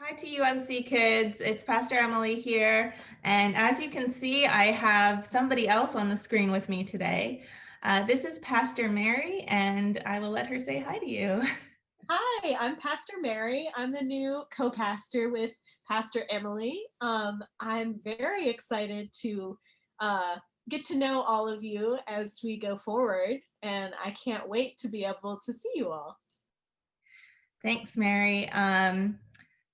Hi to UMC kids. It's Pastor Emily here. And as you can see, I have somebody else on the screen with me today. This is Pastor Mary, and I will let her say hi to you. Hi, I'm Pastor Mary. I'm the new co-pastor with Pastor Emily. I'm very excited to uh, get to know all of you as we go forward, and I can't wait to be able to see you all. Thanks, Mary.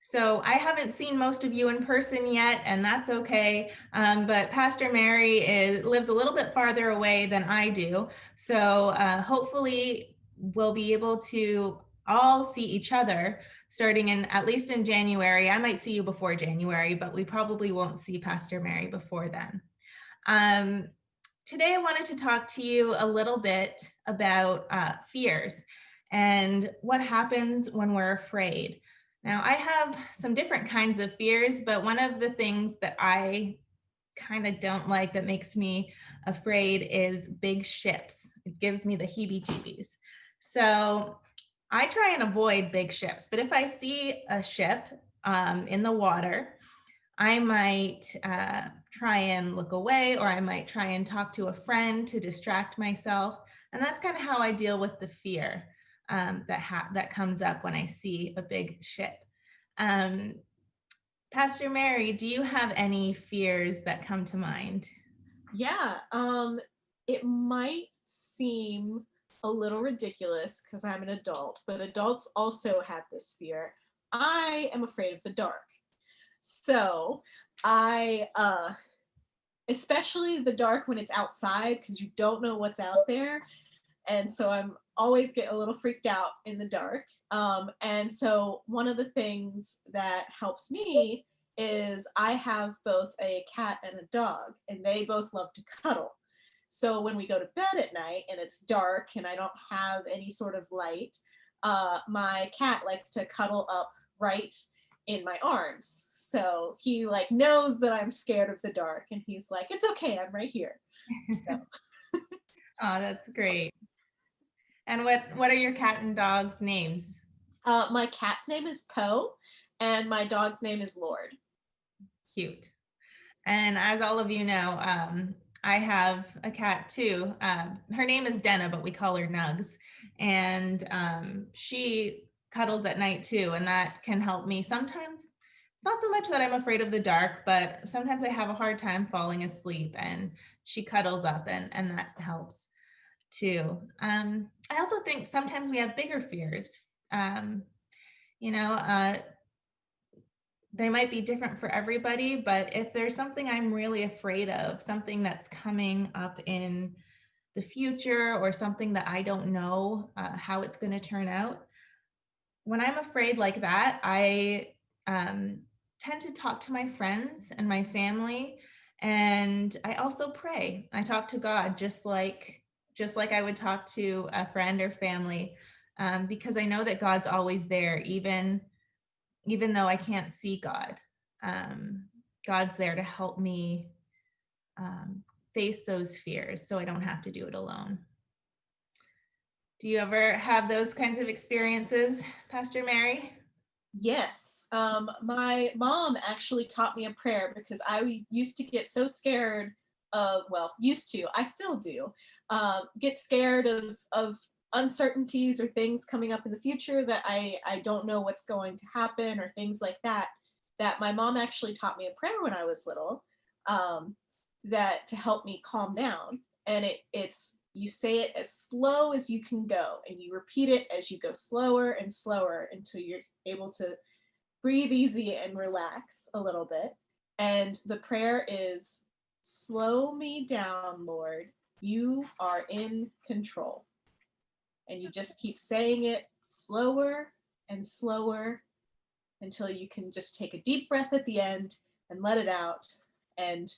So I haven't seen most of you in person yet, and that's okay. But Pastor Mary lives a little bit farther away than I do. So hopefully we'll be able to all see each other starting in at least in January. I might see you before January, but we probably won't see Pastor Mary before then. Um, Today, I wanted to talk to you a little bit about fears and what happens when we're afraid. Now, I have some different kinds of fears, but one of the things that I kind of don't like that makes me afraid is big ships. It gives me the heebie jeebies. So I try and avoid big ships, but if I see a ship in the water, I might try and look away, or I might try and talk to a friend to distract myself. And that's kind of how I deal with the fear that comes up when I see a big ship. Um, Pastor Mary, do you have any fears that come to mind? Yeah, it might seem a little ridiculous because I'm an adult, but adults also have this fear. I am afraid of the dark. So I especially the dark when it's outside because you don't know what's out there. And so I'm always get a little freaked out in the dark. And so one of the things that helps me is I have both a cat and a dog, and they both love to cuddle. So when we go to bed at night and it's dark and I don't have any sort of light, my cat likes to cuddle up right in my arms. So he like knows that I'm scared of the dark, and he's like, "It's okay, I'm right here." So Oh, that's great. And what are your cat and dog's names? my cat's name is Poe, and my dog's name is Lord. Cute. And as all of you know, I have a cat too. Her name is Denna, but we call her Nugs. And she cuddles at night too. And that can help me sometimes. Not so much that I'm afraid of the dark, but sometimes I have a hard time falling asleep, and she cuddles up, and that helps too. I also think sometimes we have bigger fears. Um, you know, they might be different for everybody, but if there's something I'm really afraid of, something that's coming up in the future or something that I don't know how it's going to turn out, when I'm afraid like that, I um, tend to talk to my friends and my family, and I also pray. I talk to God just like I would talk to a friend or family, because I know that God's always there, even though I can't see God. Um, God's there to help me um, face those fears so I don't have to do it alone. Do you ever have those kinds of experiences, Pastor Mary? Yes. My mom actually taught me a prayer because I used to get so scared of, well, used to, I still do, get scared of uncertainties or things coming up in the future that I don't know what's going to happen or things like that. That my mom actually taught me a prayer when I was little, um, that to help me calm down. And it's you say it as slow as you can go, and you repeat it as you go slower and slower until you're able to breathe easy and relax a little bit. And the prayer is, "Slow me down, Lord. You are in control." And you just keep saying it slower and slower until you can just take a deep breath at the end and let it out and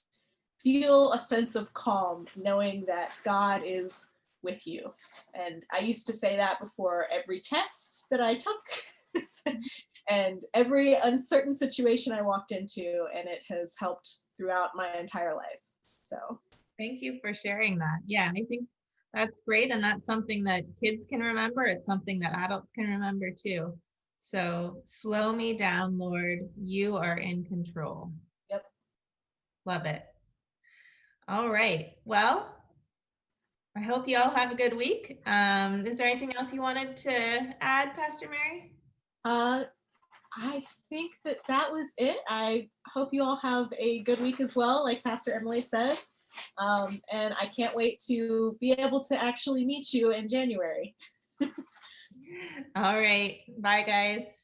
feel a sense of calm knowing that God is with you. And I used to say that before every test that I took and every uncertain situation I walked into, and it has helped throughout my entire life. So, Thank you for sharing that. Yeah, I think that's great. And that's something that kids can remember. It's something that adults can remember too. So slow me down, Lord. You are in control. Yep. Love it. All right. Well, I hope you all have a good week. Is there anything else you wanted to add, Pastor Mary? Uh, I think that that was it. I hope you all have a good week as well, like Pastor Emily said. And I can't wait to be able to actually meet you in January. All right. Bye, guys.